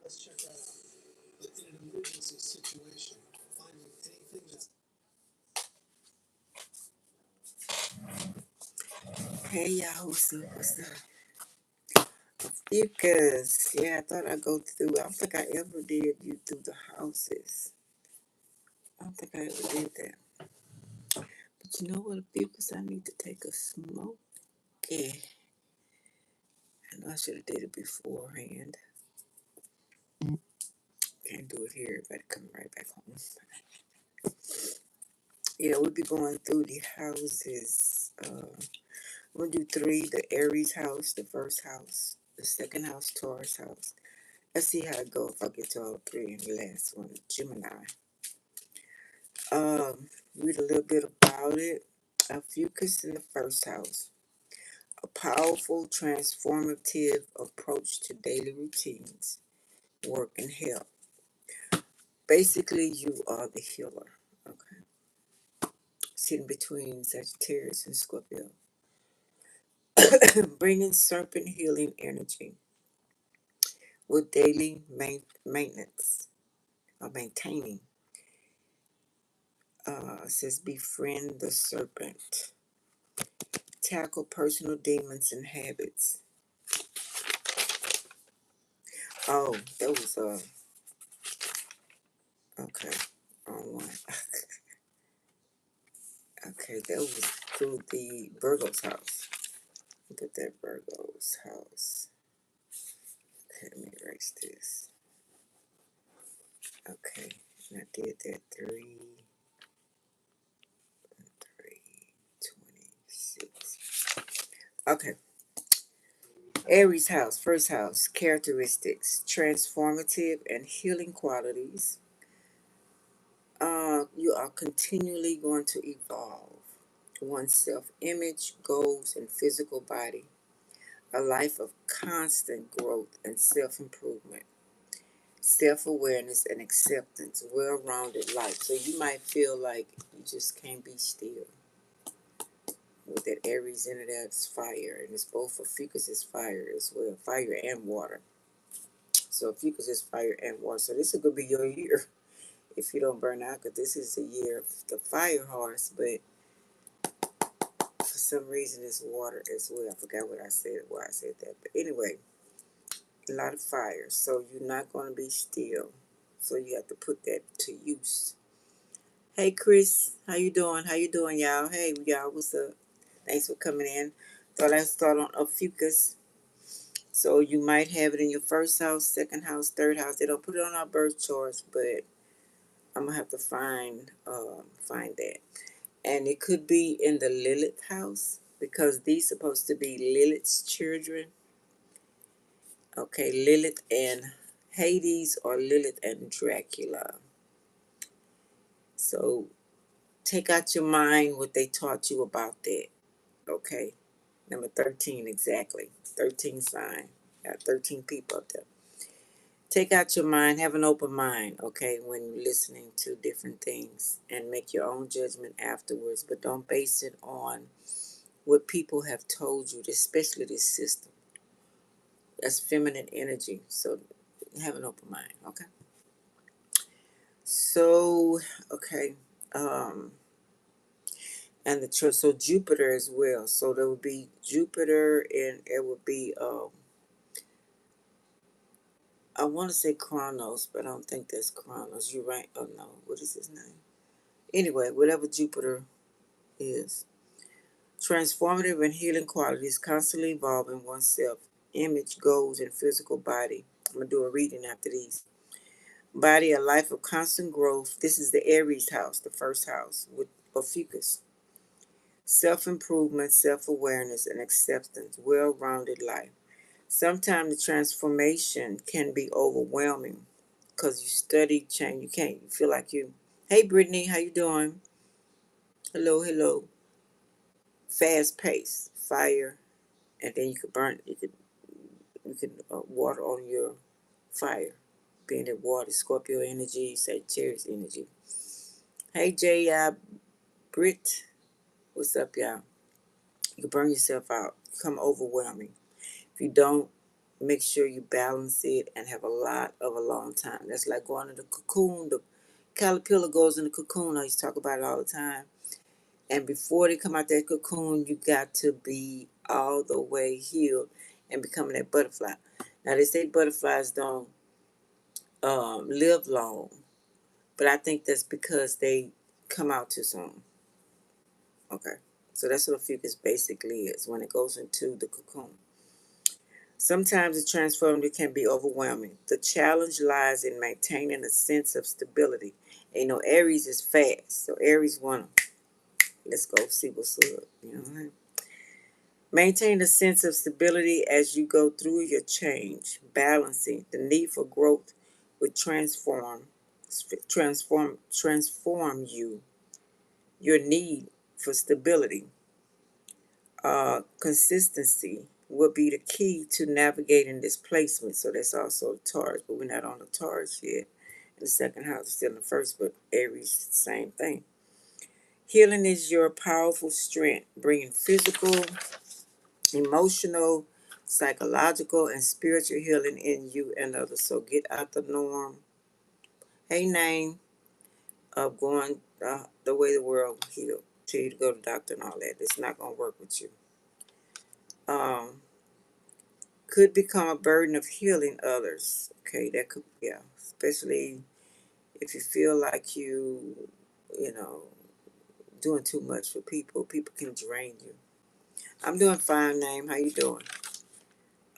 Hey y'all, what's up? What's up? Fuchus. Yeah, I thought I'd go through. I don't think I ever did you through the houses. I don't think I ever did that. But you know what, Fuchus? I need to take a smoke. Yeah. I know I should have did it beforehand. Can't do it here. Everybody coming right back home. Yeah, we'll be going through the houses. We'll do three: the Aries house, the first house, the second house, Taurus house. Let's see how it goes if I get to all three, and the last one, Gemini. Read a little bit about it. Ophiuchus in the first house. A powerful, transformative approach to daily routines, work, and health. Basically, you are the healer. Okay. Sitting between Sagittarius and Scorpio. Bringing serpent healing energy with daily maintenance or maintaining. Says befriend the serpent. Tackle personal demons and habits. Oh, that was okay. Wrong one. Okay, that was through the Virgo's house. Look at that Virgo's house. Okay, let me erase this. Okay, and I did that 3/3/26. Okay. Aries house, first house, characteristics, transformative and healing qualities. You are continually going to evolve one's self-image, goals, and physical body. A life of constant growth and self-improvement, self-awareness and acceptance, well-rounded life. So you might feel like you just can't be still. With that Aries in it, that's fire, and it's both for Fuchus is fire as well, fire and water. So Fuchus is fire and water. So this could be your year if you don't burn out, because this is the year of the fire horse, but for some reason it's water as well. I forgot what I said, why I said that. But anyway, a lot of fire. So you're not going to be still. So you have to put that to use. Hey Chris, how you doing? How you doing, y'all? Hey y'all, what's up? Thanks for coming in. Thought I'd start on Ophiuchus. So you might have it in your first house, second house, third house. They don't put it on our birth charts, but I'm gonna have to find that. And it could be in the Lilith house because these supposed to be Lilith's children. Okay, Lilith and Hades or Lilith and Dracula. So take out your mind what they taught you about that. Okay, number 13 exactly. 13 sign. Got 13 people up there. Take out your mind, have an open mind, okay, when you're listening to different things, and make your own judgment afterwards, but don't base it on what people have told you, especially this system. That's feminine energy, so have an open mind, okay? So, okay, and the church, so Jupiter as well. So there would be Jupiter, and it would be, I want to say Chronos, but I don't think that's Chronos. You're right. Oh no, what is his name? Anyway, whatever Jupiter is. Transformative and healing qualities, constantly evolving oneself, image, goals, and physical body. I'm going to do a reading after these. Body, a life of constant growth. This is the Aries house, the first house, with Ophiuchus. Self-improvement, self-awareness, and acceptance, well-rounded life. Sometimes the transformation can be overwhelming because you study change. You feel like you. Hey, Brittany, how you doing? Hello, hello. Fast pace, fire, and then you could burn. You can water on your fire, being that water, Scorpio energy, Sagittarius energy. Hey, Britt, what's up, y'all? You can burn yourself out, become overwhelming. If you don't make sure you balance it and have a lot of a long time. That's like going to the cocoon. The caterpillar goes in the cocoon. I used to talk about it all the time. And before they come out that cocoon, you got to be all the way healed and becoming that butterfly. Now they say butterflies don't live long, but I think that's because they come out too soon. Okay, so that's what a fucus basically is when it goes into the cocoon. Sometimes the transformative can be overwhelming. The challenge lies in maintaining a sense of stability. And, Aries is fast, so Aries wanna let's go see what's up. Right? Maintain a sense of stability as you go through your change, balancing the need for growth with transform you. Your need for stability, consistency will be the key to navigating this placement. So that's also the Taurus, but we're not on the Taurus yet. In the second house is still in the first, but Aries, same thing. Healing is your powerful strength, bringing physical, emotional, psychological, and spiritual healing in you and others. So get out the norm. Hey, name of going the way the world healed. Tell you to go to the doctor and all that. It's not going to work with you. Could become a burden of healing others. Okay, that could, yeah, especially if you feel like you know, doing too much for people. People can drain you. I'm doing fine, name. How you doing?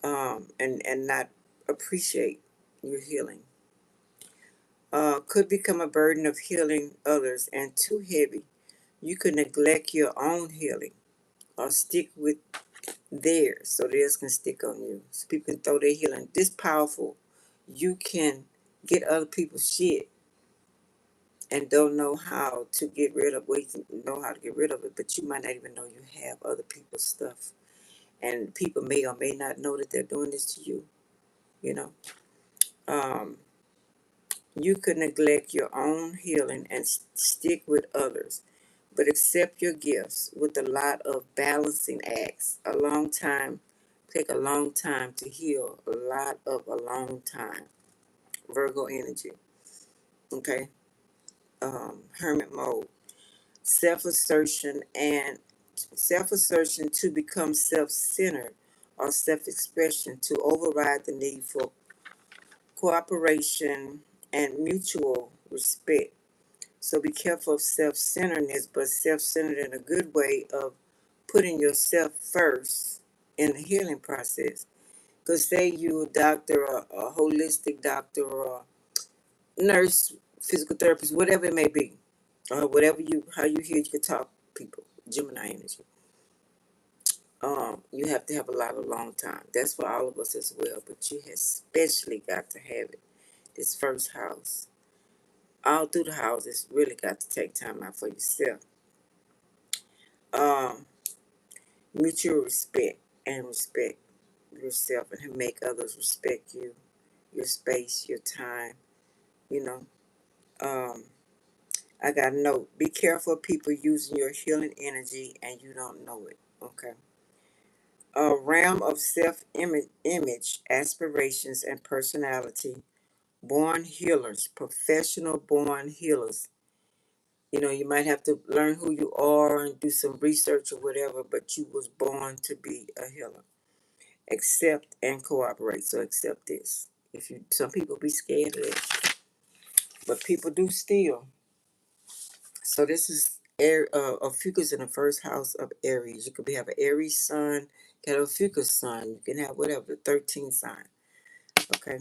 And not appreciate your healing. Could become a burden of healing others and too heavy. You could neglect your own healing or stick with theirs so theirs can stick on you. So people can throw their healing. This powerful. You can get other people's shit and don't know how to get rid of, well, you can know how to get rid of it, but you might not even know you have other people's stuff. And people may or may not know that they're doing this to you, you know. You could neglect your own healing and stick with others, but accept your gifts with a lot of balancing acts. Take a long time to heal, a long time. Virgo energy, okay? Hermit mode. Self-assertion to become self-centered or self-expression to override the need for cooperation and mutual respect. So be careful of self-centeredness, but self-centered in a good way of putting yourself first in the healing process. Because say you a doctor, or a holistic doctor, or nurse, physical therapist, whatever it may be, or how you hear you can talk people, Gemini energy. You have to have a lot of long time. That's for all of us as well, but you especially got to have it. This first house, all through the houses, really got to take time out for yourself. Um, Mutual respect and respect yourself and make others respect you, your space, your time. You know, I got a note. Be careful of people using your healing energy and you don't know it. Okay. A realm of self-image, aspirations, and personality. Born healers, professional born healers. You might have to learn who you are and do some research or whatever, but you was born to be a healer. Accept and cooperate. So accept this. Some people be scared of it, but people do still. So this is Ophiuchus in the first house of Aries. You could have an Aries sun, you can have a Ophiuchus sun. You can have whatever, the 13th sign. Okay.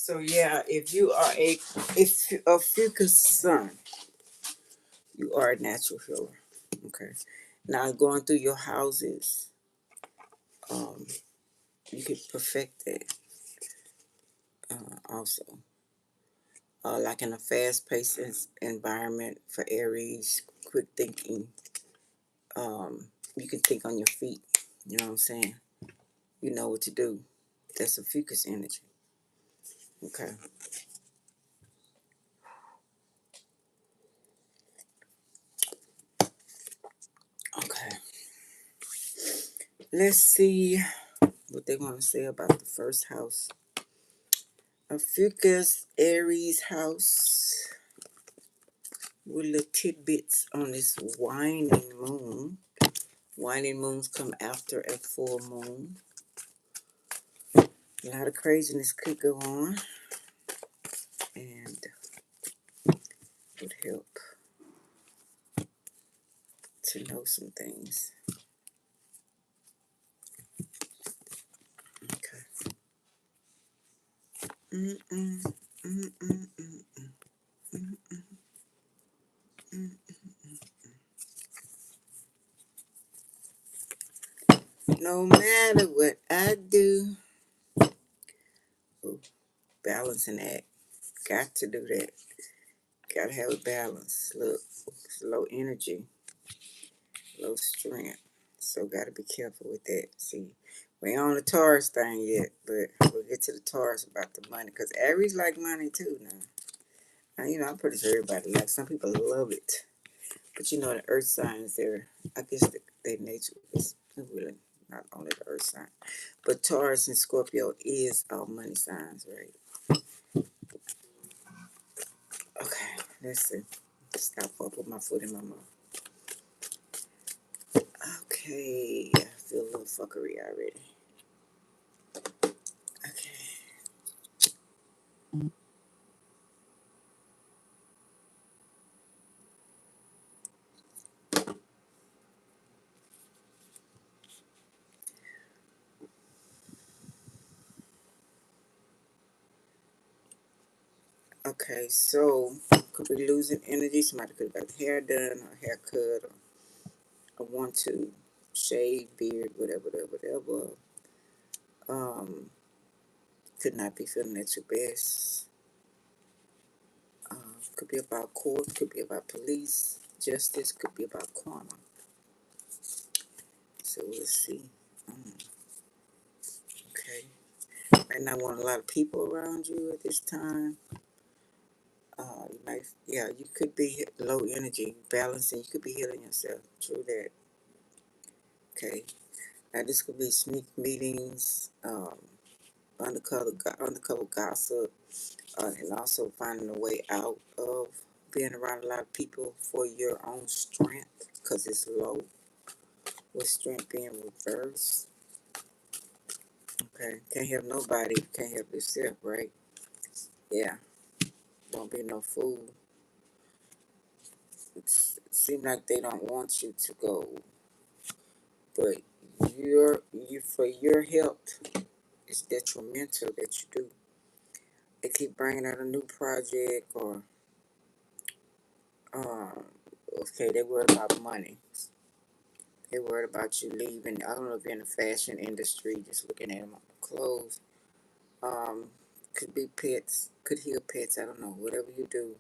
So yeah, if you are a fucus sun, you are a natural healer. Okay. Now going through your houses, you can perfect that also. Like in a fast-paced environment for Aries, quick thinking. You can think on your feet. You know what I'm saying? You know what to do. That's a fucus energy. Okay. Okay. Let's see what they want to say about the first house. A fucus Aries house with little tidbits on this waning moon. Waning moons come after a full moon. A lot of craziness could go on, and would help to know some things. Okay. Mm-mm, mm-mm, mm-mm, mm-mm, mm. No matter what I do, ooh, balancing act. Got to do that. Got to have a balance. Look, it's low energy, low strength. So got to be careful with that. See, we ain't on the Taurus thing yet, but we'll get to the Taurus about the money. Because Aries like money too now. And, you know, I'm pretty sure everybody likes. Some people love it. But you know, the earth signs, I guess their nature is really not only the earth sign. But Taurus and Scorpio is our money signs, right? Okay, let's see. Stop up with my foot in my mouth. Okay, I feel a little fuckery already. Okay. Okay, so could be losing energy. Somebody could have got hair done or haircut or want to shave, beard, whatever, whatever. Could not be feeling at your best. Could be about court, could be about police, justice, could be about karma. So we'll see. Okay. Might not want a lot of people around you at this time. You might, yeah, you could be low energy, balancing. You could be healing yourself. True that. Okay. Now this could be sneak meetings, undercover gossip, and also finding a way out of being around a lot of people for your own strength, because it's low, with strength being reversed. Okay, can't help nobody, can't help yourself, right? Yeah, don't be no fool. It seems like they don't want you to go, but you for your health, it's detrimental that you do. They keep bringing out a new project, or okay, they worried about money. They worried about you leaving. I don't know if you're in the fashion industry, just looking at them on the clothes. Could be pets, could heal pets. I don't know. Whatever you do,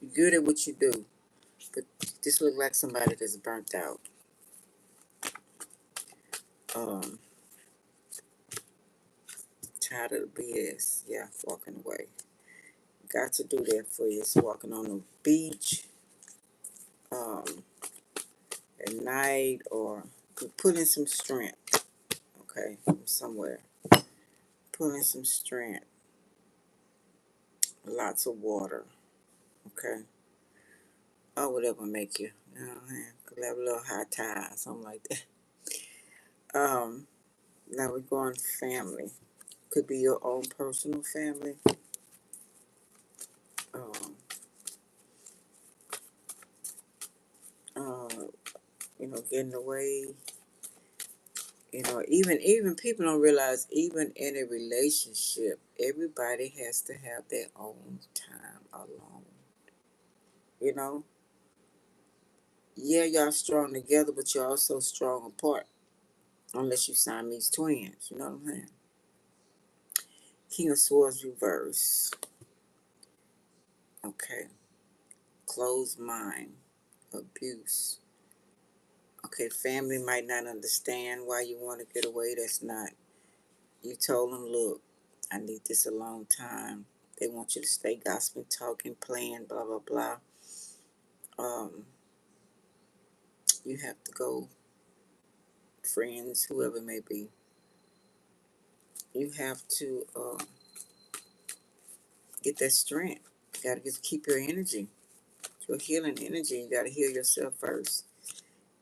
you're good at what you do, but this look like somebody that's burnt out. Um, Tired of the BS. Yeah, walking away. Got to do that for you. It's walking on the beach, at night, or put in some strength. Okay, from somewhere. Put in some strength. Lots of water. Okay. Or whatever make you. You know what I mean? Could have a little high tide, something like that. Now we're going family. Could be your own personal family. Um, uh, Getting away. You know, even people don't realize, even in a relationship, everybody has to have their own time alone. You know, yeah, y'all strong together, but you're also strong apart. Unless you Siamese twins, you know what I'm saying? King of Swords reverse. Okay. Closed mind. Abuse. Okay, family might not understand why you want to get away. That's not. You told them, look, I need this a long time. They want you to stay gossiping, talking, playing, blah, blah, blah. Um, you have to go, friends, whoever it may be. You have to get that strength. You got to keep your energy, your healing energy. You got to heal yourself first.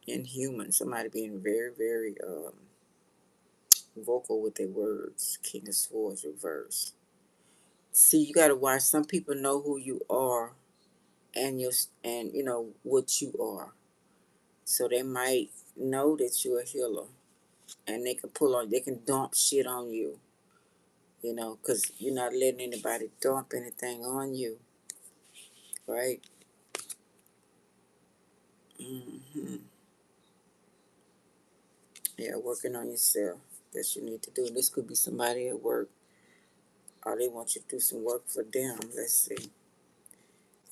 Inhuman. Somebody being very, very vocal with their words. King of Swords reverse. See, you got to watch. Some people know who you are, and you know what you are. So they might know that you're a healer, and they can pull on. They can dump shit on you. You know, because you're not letting anybody dump anything on you, right? hmm Yeah, working on yourself. That you need to do. This could be somebody at work, or they want you to do some work for them. Let's see.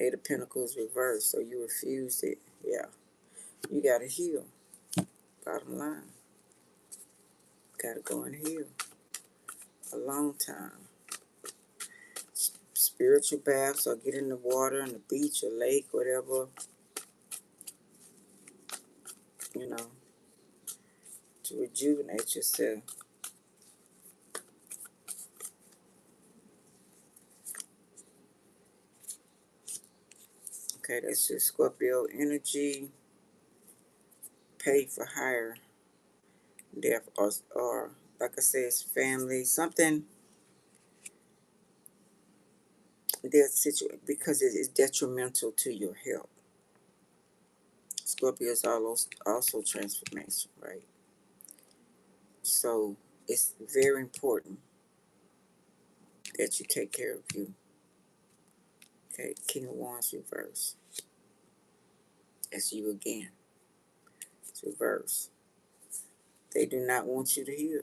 Eight of Pentacles reversed, so you refused it. Yeah, you gotta heal. Bottom line, gotta go and heal. A long time. Spiritual baths, or get in the water, on the beach, or lake, whatever. You know, to rejuvenate yourself. Okay, that's your Scorpio energy. Pay for higher death, or like I said, it's family. Something that's situated because it is detrimental to your health. Scorpio is also transformation, right? So it's very important that you take care of you. Okay, King of Wands reverse. That's you again. It's reverse. They do not want you to heal.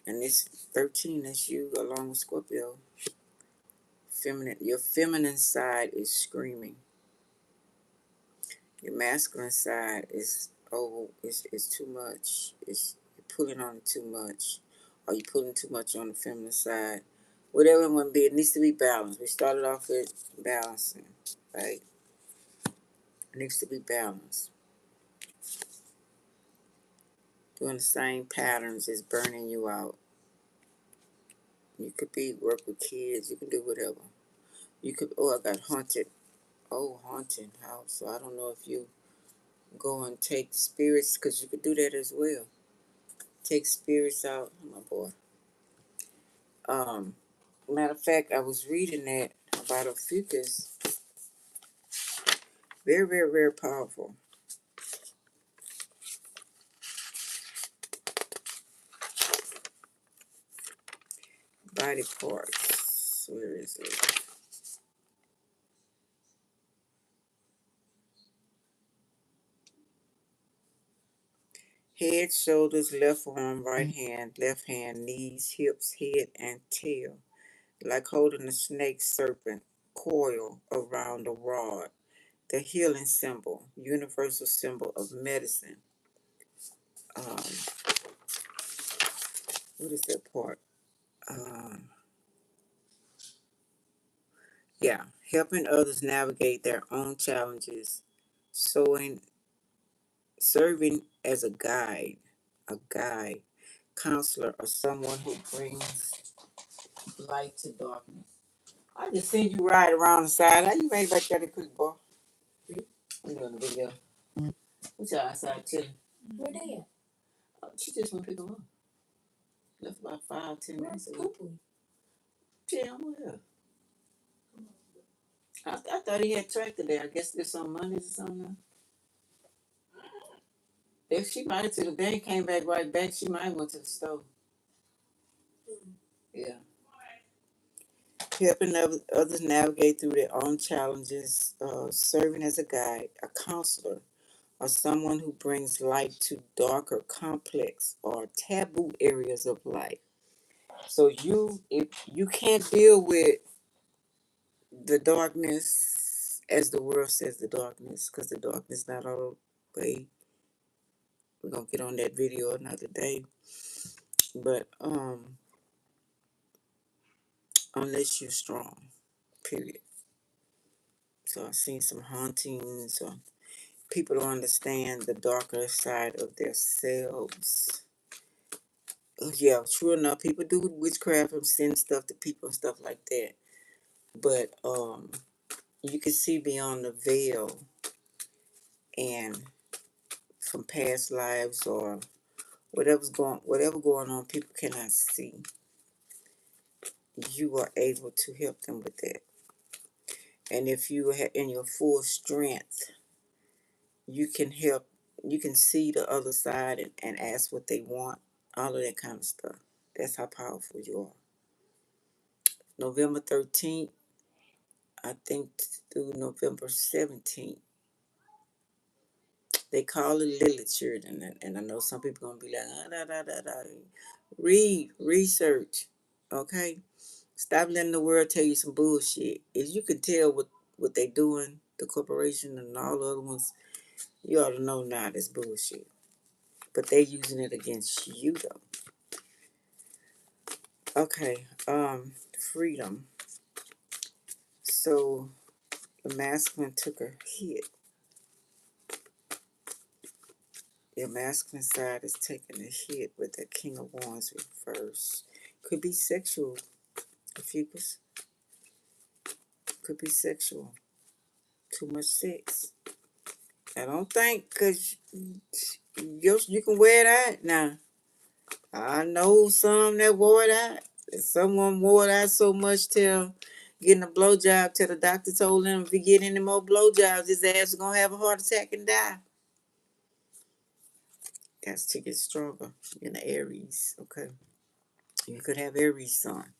And this 13, that's you along with Scorpio. Feminine, your feminine side is screaming. Your masculine side is is too much. It's you're pulling on it too much. Or you're pulling too much on the feminine side. Whatever it might be, it needs to be balanced. We started off with balancing, right? It needs to be balanced. Doing the same patterns is burning you out. You could be work with kids. You can do whatever. You could. Oh, I got haunted. Oh, haunted house. So I don't know if you go and take spirits, because you could do that as well. Take spirits out. Oh, my boy. Matter of fact, I was reading that about OPHIUCHUS. Very, very, very powerful. Body parts. Where is it? Head, shoulders, left arm, right hand, knees, hips, head, and tail. Like holding a snake serpent coil around a rod. The healing symbol, universal symbol of medicine. Um, what is that part? Yeah, helping others navigate their own challenges, sewing, serving as a guide, counselor, or someone who brings light to darkness. I just seen you ride around the side. How you made back there the quick, boy? We doing the video. What's your outside chilling? Where they at? Oh, she just went to pick them up. Left about 5-10 minutes ago. Yeah, I'm with her. I thought he had tractor there. I guess there's some Mondays or something. If she might have, if they came back right back, she might went to the store. Yeah. Helping others navigate through their own challenges, serving as a guide, a counselor, or someone who brings light to darker, complex, or taboo areas of life. So if you can't deal with the darkness, as the world says, the darkness, because the darkness not all the way. We're gonna get on that video another day. But unless you're strong, period. So I've seen some hauntings, or people don't understand the darker side of themselves. Yeah, true enough, people do witchcraft and send stuff to people and stuff like that. But you can see beyond the veil, and from past lives or whatever going on, people cannot see. You are able to help them with that. And if you are in your full strength, you can help. You can see the other side and ask what they want. All of that kind of stuff. That's how powerful you are. November 13th, I think, through November 17th. They call it literature, and I know some people gonna be like, da da da da. Read, research, okay. Stop letting the world tell you some bullshit. If you can tell what they doing, the corporation and all the other ones, you ought to know now that's bullshit. But they using it against you though. Okay, freedom. So the masculine took a hit. Your masculine side is taking a hit with the King of Wands reverse. Could be sexual, Ophiuchus. Could be sexual. Too much sex. I don't think, because you can wear that. Now, I know some that wore it out. Someone wore it out so much till getting a blowjob till the doctor told him if he get any more blowjobs, his ass is going to have a heart attack and die. Got to get stronger in the Aries, okay? You could have Aries sun.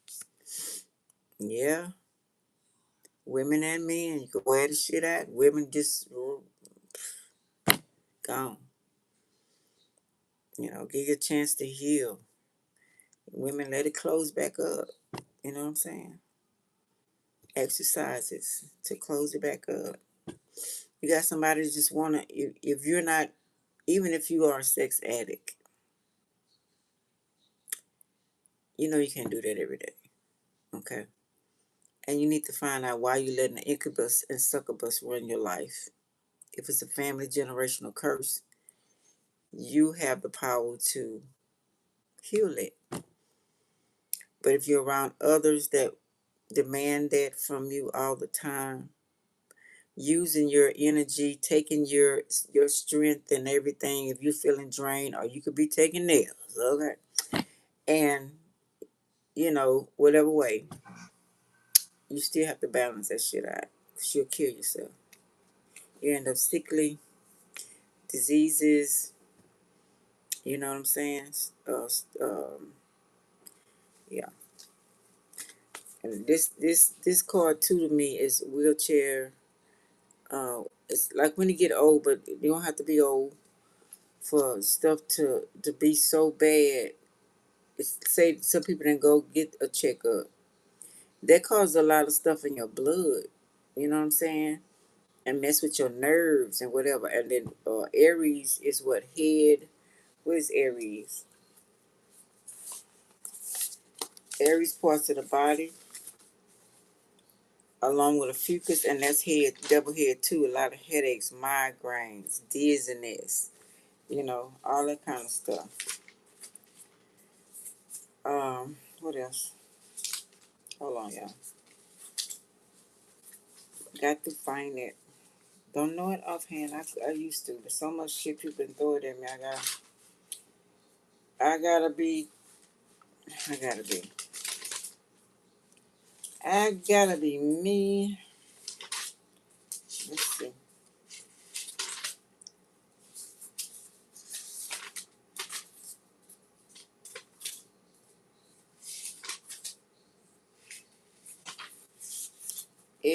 Yeah. Women and men, you could wear the shit out. Women just gone. Give you a chance to heal. Women, let it close back up. You know what I'm saying? Exercises to close it back up. You got somebody that just want to, if you're not, even if you are a sex addict, you can't do that every day. Okay? And you need to find out why you're letting the incubus and succubus run your life. If it's a family generational curse, you have the power to heal it. But if you're around others that demand that from you all the time, using your energy, taking your strength and everything, if you're feeling drained, or you could be taking nails, okay? And, whatever way, you still have to balance that shit out. Because you'll kill yourself. You end up sickly, diseases, you know what I'm saying? Yeah. And this card too to me is wheelchair. It's like when you get old, but you don't have to be old for stuff to be so bad. Say some people didn't go get a checkup. That causes a lot of stuff in your blood. You know what I'm saying? And mess with your nerves and whatever. And then Aries is what? Head. What is Aries? Aries parts of the body, along with a fucus, and that's head, double head too. A lot of headaches, migraines, dizziness, all that kind of stuff. What else? Hold on, y'all. Got to find it. Don't know it offhand. I used to, but so much shit people been throwing at me. I gotta be. I gotta be me. Let's see.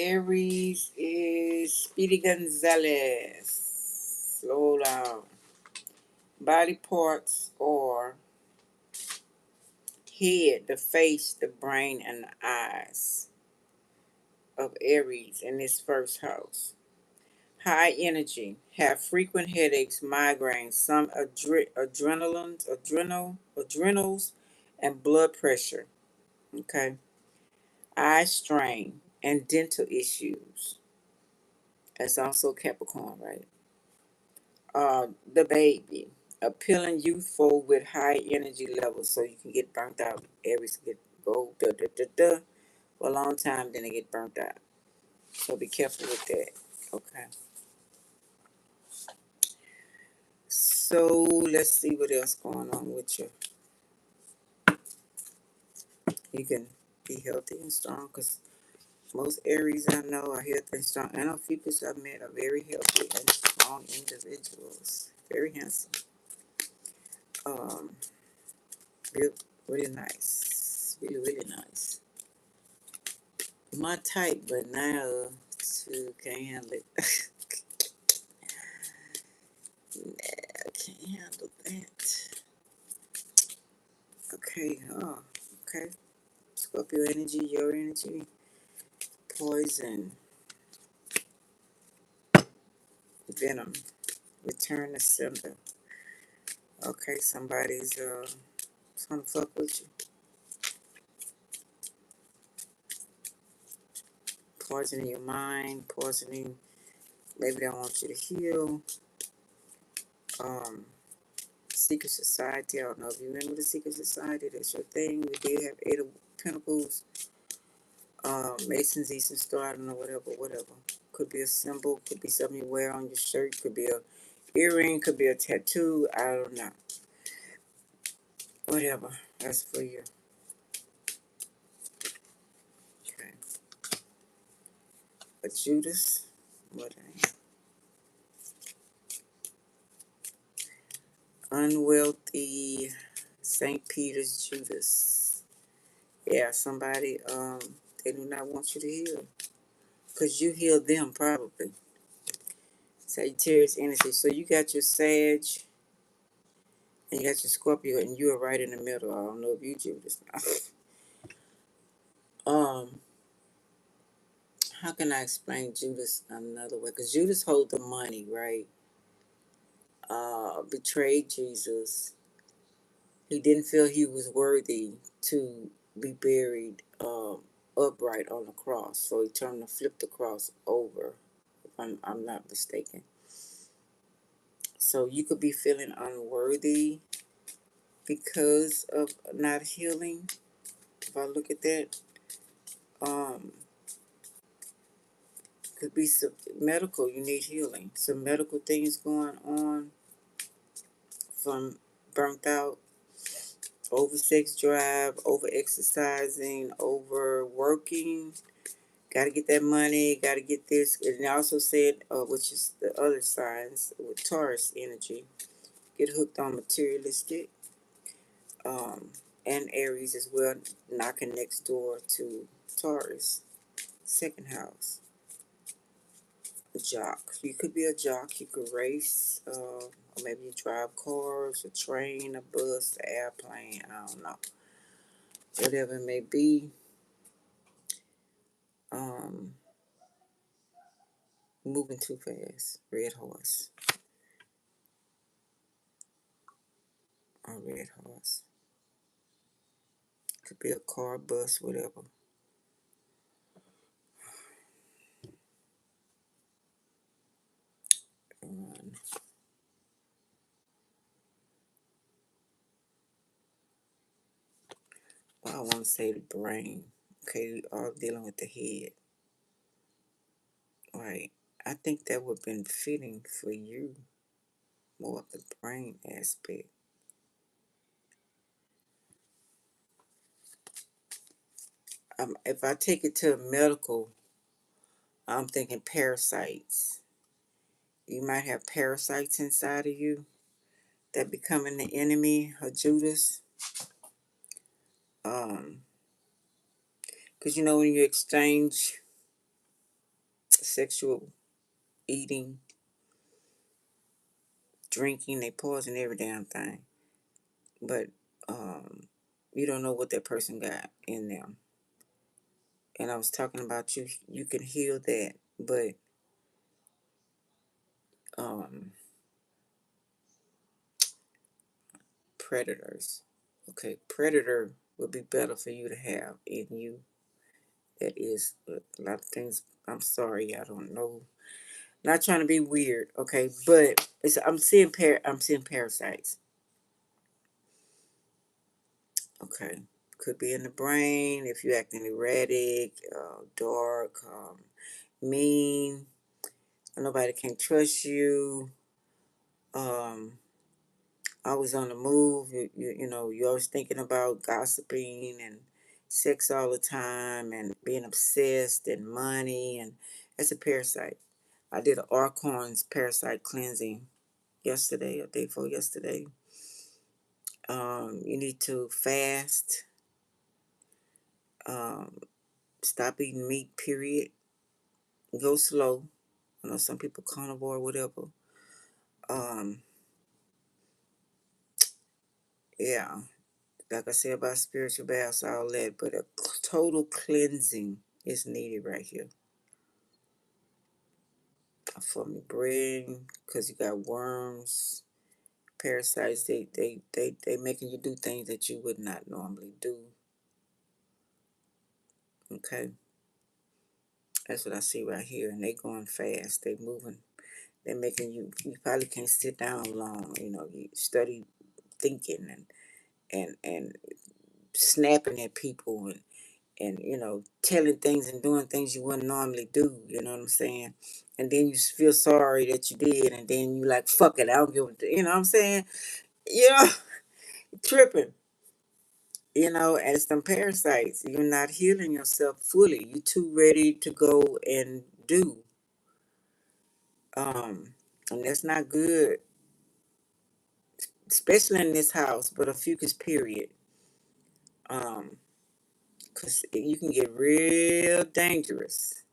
Aries is Speedy Gonzalez. Slow down. Body parts are head, the face, the brain, and the eyes of Aries in this first house. High energy, have frequent headaches, migraines, some adrenals, and blood pressure. Okay. Eye strain and dental issues. That's also Capricorn, right? The baby, appealing youthful with high energy levels, so you can get burnt out. Aries get go for a long time, then they get burnt out. So be careful with that. Okay. So let's see what else going on with you. You can be healthy and strong, because most Aries I know are healthy and strong. I know people I've met are very healthy and strong individuals. Very handsome. Um, really nice. Really, really nice. My type, but now too can't handle it. I can't handle that. Okay, okay. Scorpio energy, your energy, poison, venom, return to sender. Okay, somebody's trying to fuck with you. Poisoning your mind, poisoning, maybe they don't want you to heal. Um, Secret Society, I don't know if you remember the Secret Society, that's your thing. We did have Eight of Pentacles, Mason's Eastern Star, I don't know, whatever. Could be a symbol, could be something you wear on your shirt, could be a earring, could be a tattoo, I don't know. Whatever, that's for you. Okay. A Judas, what unwealthy St. Peter's Judas. Yeah, somebody, they do not want you to heal. Because you healed them, probably. Sagittarius energy. So you got your Sag, and you got your Scorpio, and you are right in the middle. I don't know if you Judas. How can I explain Judas another way? Because Judas hold the money, right? Betrayed Jesus. He didn't feel he was worthy to be buried upright on the cross, so he turned to flip the cross over. If I'm not mistaken. So you could be feeling unworthy because of not healing. If I look at that, um, could be some medical. You need healing. Some medical things going on from burnt out, over sex drive, over exercising, overworking. Got to get that money. Got to get this. And I also said, which is the other signs with Taurus energy, get hooked on materialistic. Um, and Aries as well, knocking next door to Taurus, second house. A jock. You could be a jock. You could race, or maybe you drive cars, a train, a bus, an airplane. I don't know. Whatever it may be. Um, Moving too fast. Red horse. A red horse. Could be a car, bus, whatever. Um, I want to say the brain. Okay, we all dealing with the head. Right. I think that would have been fitting for you, more of the brain aspect. If I take it to a medical, I'm thinking parasites. You might have parasites inside of you that becoming the enemy of Judas. Because you know when you exchange sexual eating, drinking. They poison every damn thing. But you don't know what that person got in them. And I was talking about you can heal that, but um, predators. Okay, predator would be better for you to have in you. That is a lot of things. I'm sorry, I don't know. Not trying to be weird, okay, but I'm seeing parasites. Okay, could be in the brain if you're acting erratic, dark, mean. Nobody can trust you. Um, Always on the move. You know, you're always thinking about gossiping and sex all the time and being obsessed and money, and that's a parasite. I did an Archon's parasite cleansing yesterday, or day before yesterday. You need to fast. Um, Stop eating meat. Period. Go slow. I know some people carnivore, whatever. Um, yeah, like I said about spiritual baths, all that, but a total cleansing is needed right here from your brain, because you got worms, parasites. They making you do things that you would not normally do. Okay, that's what I see right here, and they going fast. They moving. They making you. You probably can't sit down long. You know, you study thinking and snapping at people and you know, telling things and doing things you wouldn't normally do. You know what I'm saying? And then you feel sorry that you did, and then you like, fuck it, I don't give a, you know what I'm saying? You know, tripping. You know, as some parasites, you're not healing yourself fully. You're too ready to go and do. And that's not good, especially in this house. But a fucus period, because you can get real dangerous.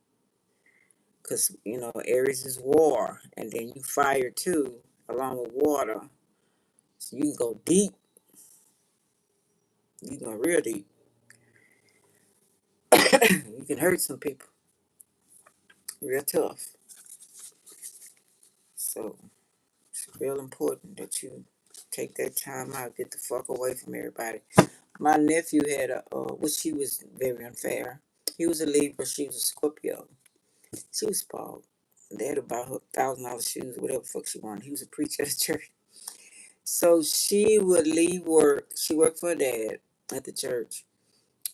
Because, you know, Aries is war, and then you fire too, along with water. So you can go deep. You can go real deep. You can hurt some people real tough. So it's real important that you take that time out, get the fuck away from everybody. My nephew had well, she was very unfair. He was a Libra, she was a Scorpio. She was spoiled. They had about her $1,000 shoes, whatever the fuck she wanted. He was a preacher at the church. So she would leave work. She worked for her dad at the church.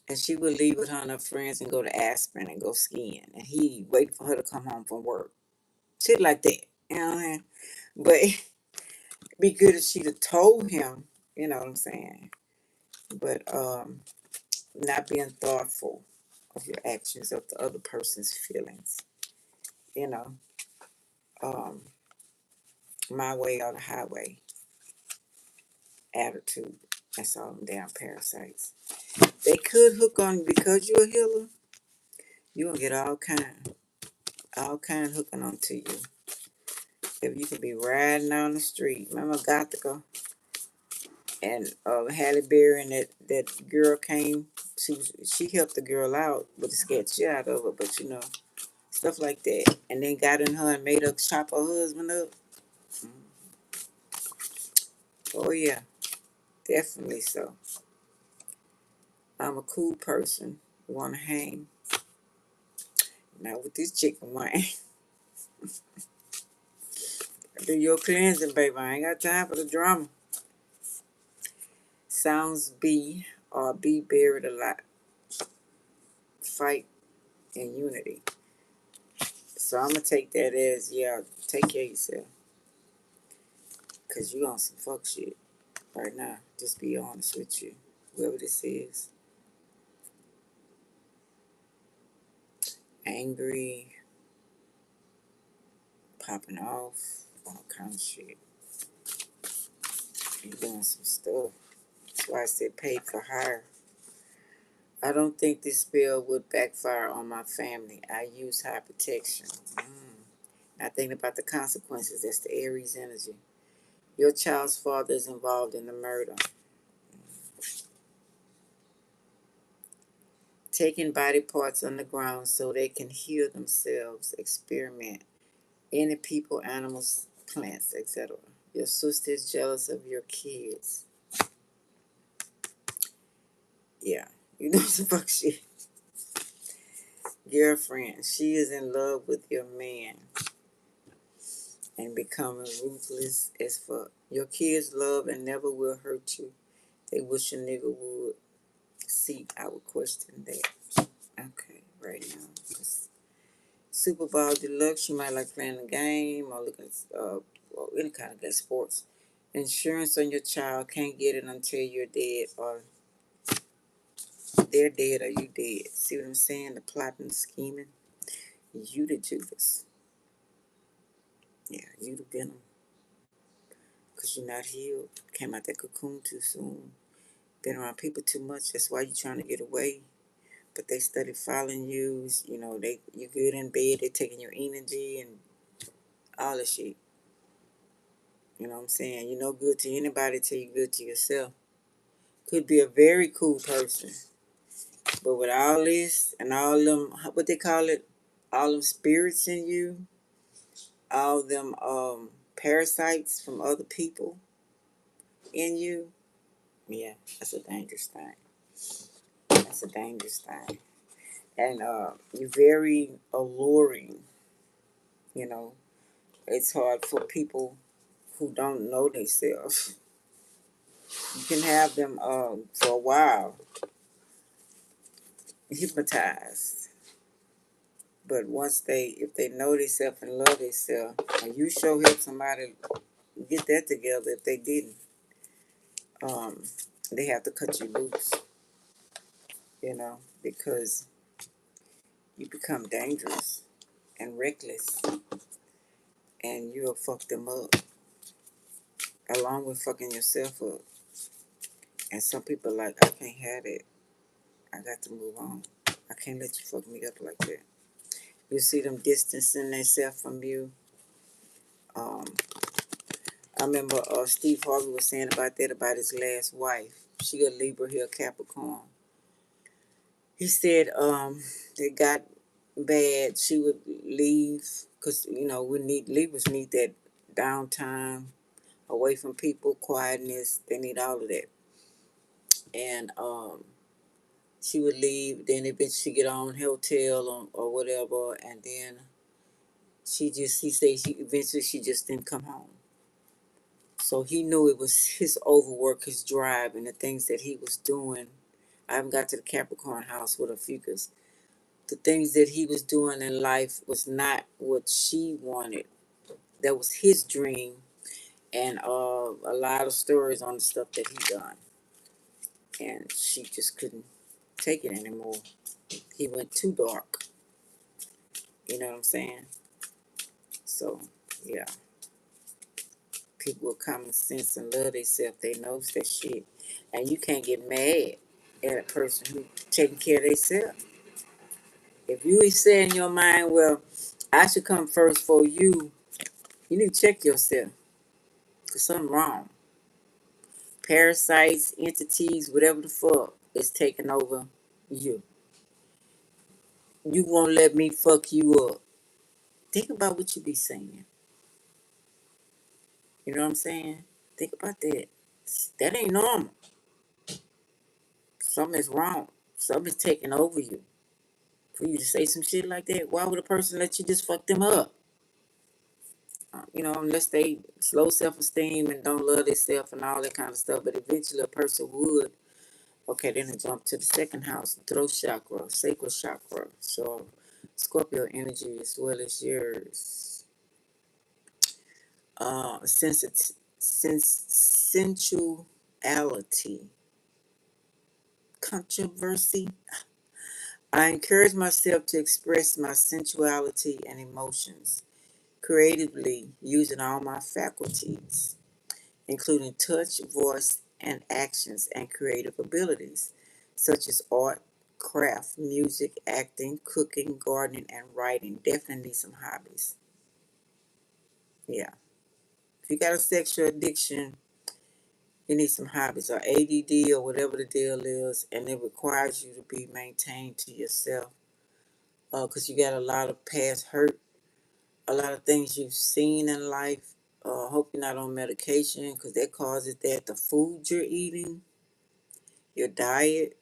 And she would leave with her and her friends and go to Aspen and go skiing. And he wait for her to come home from work. Shit like that. You know what I mean? But it'd be good if she'd have told him, you know what I'm saying? But not being thoughtful of your actions, of the other person's feelings. You know, um, my way or the highway attitude. That's all them damn parasites. They could hook on, because you're a healer, you're gonna get all kind hooking onto you. If you could be riding down the street. Remember Gothica and Halle Berry, and that girl came. She helped the girl out, but it scared shit out of her. But you know, stuff like that. And then got in her and made her chop her husband up. Oh yeah, definitely so. I'm a cool person. Wanna hang. Not with this chicken wine. Do your cleansing, baby. I ain't got time for the drama. Sounds be or be buried alive. Fight in unity. So I'm gonna take that as, yeah, take care of yourself. Cause you on some fuck shit right now. Just be honest with you. Whoever this is. Angry, popping off, all kind of shit. You doing some stuff. That's why I said paid for hire. I don't think this spell would backfire on my family. I use high protection. Not thinking about the consequences. That's the Aries energy. Your child's father is involved in the murder. Taking body parts underground so they can heal themselves. Experiment. Any people, animals, plants, etc. Your sister is jealous of your kids. Yeah. You know what the fuck she... Girlfriend. She is in love with your man and becoming ruthless as fuck. Your kids love and never will hurt you. They wish a nigga would. See, I would question that. Okay, right now. Super Bowl Deluxe, you might like playing the game or looking at or any kind of good sports. Insurance on your child, can't get it until you're dead or they're dead or you dead. See what I'm saying? The plotting, the scheming. You the Judas. Yeah, you the venom. Because you're not healed. Came out that cocoon too soon. Been around people too much. That's why you're trying to get away. But they started following you. You know, you good in bed. They taking your energy and all that shit. You know what I'm saying? You're no good to anybody till you're good to yourself. Could be a very cool person. But with all this and all them, what they call it, all them spirits in you, all them parasites from other people in you, yeah, that's a dangerous thing. That's a dangerous thing. And you're very alluring, you know. It's hard for people who don't know themselves. You can have them for a while hypnotized. But once if they know themselves and love themselves, and you sure help somebody get that together. If they didn't, um, they have to cut you loose, you know, because you become dangerous and reckless, and you'll fuck them up, along with fucking yourself up. And some people are like, I can't have it. I got to move on. I can't let you fuck me up like that. You see them distancing themselves from you. Um, I remember Steve Harvey was saying about that about his last wife. She a Libra, he a Capricorn. He said it got bad. She would leave because you know Libras need that downtime away from people, quietness. They need all of that. And she would leave. Then eventually she get on hotel or whatever, and then he said she just didn't come home. So he knew it was his overwork, his drive, and the things that he was doing. I haven't got to the Capricorn house with OPHIUCHUS. The things that he was doing in life was not what she wanted. That was his dream, and a lot of stories on the stuff that he done. And she just couldn't take it anymore. He went too dark. You know what I'm saying? So, yeah. People with common sense and love themselves, they knows that shit. And you can't get mad at a person who taking care of themselves. If you say in your mind, well, I should come first for you, you need to check yourself. Because something wrong. Parasites, entities, whatever the fuck is taking over you. You won't let me fuck you up. Think about what you be saying. You know what I'm saying? Think about that. That ain't normal. Something is wrong. Something is taking over you. For you to say some shit like that, why would a person let you just fuck them up? You know, unless they low self-esteem and don't love themselves and all that kind of stuff. But eventually a person would. Okay, then it jump to the second house, throat chakra, sacral chakra. So Scorpio energy as well as yours. Sensuality, controversy. I encourage myself to express my sensuality and emotions creatively using all my faculties, including touch, voice, and actions and creative abilities, such as art, craft, music, acting, cooking, gardening, and writing. Definitely need some hobbies. Yeah. If you got a sexual addiction, you need some hobbies, or ADD, or whatever the deal is, and it requires you to be maintained to yourself. Because you got a lot of past hurt, a lot of things you've seen in life. Hope you're not on medication, because that causes that. The food you're eating, your diet,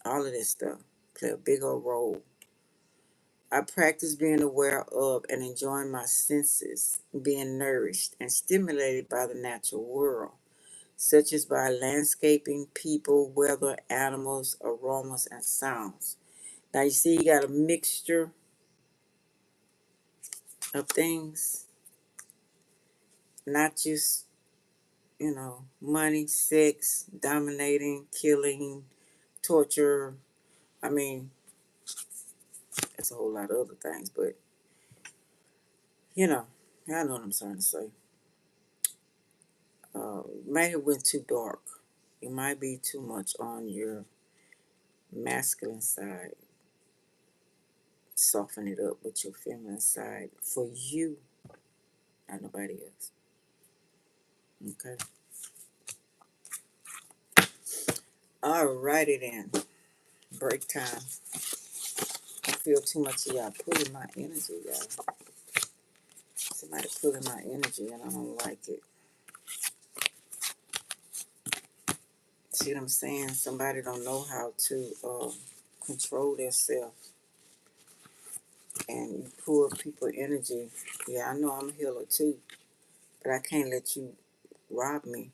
all of this stuff play a big old role. I practice being aware of and enjoying my senses, being nourished and stimulated by the natural world, such as by landscaping, people, weather, animals, aromas, and sounds. Now you see, you got a mixture of things, not just, money, sex, dominating, killing, torture. I mean, it's a whole lot of other things, but I know what I'm trying to say. You might have went too dark. You might be too much on your masculine side. Soften it up with your feminine side for you, not nobody else. Okay. Alrighty then. Break time. I feel too much of y'all pulling my energy, y'all. Somebody pulling my energy and I don't like it. See what I'm saying? Somebody don't know how to control themselves. And you pull people energy. Yeah, I know I'm a healer too. But I can't let you rob me.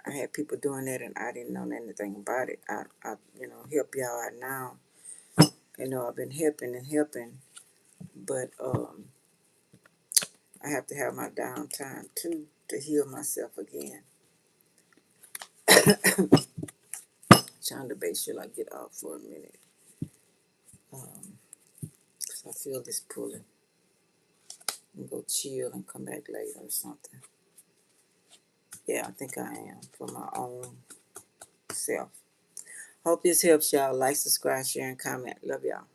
I had people doing that and I didn't know anything about it. I help y'all out now. I've been helping, but I have to have my downtime too to heal myself again. Trying to make sure I get off for a minute. 'Cause I feel this pulling. And go chill and come back later or something. Yeah, I think I am for my own self. Hope this helps y'all. Like, subscribe, share, and comment. Love y'all.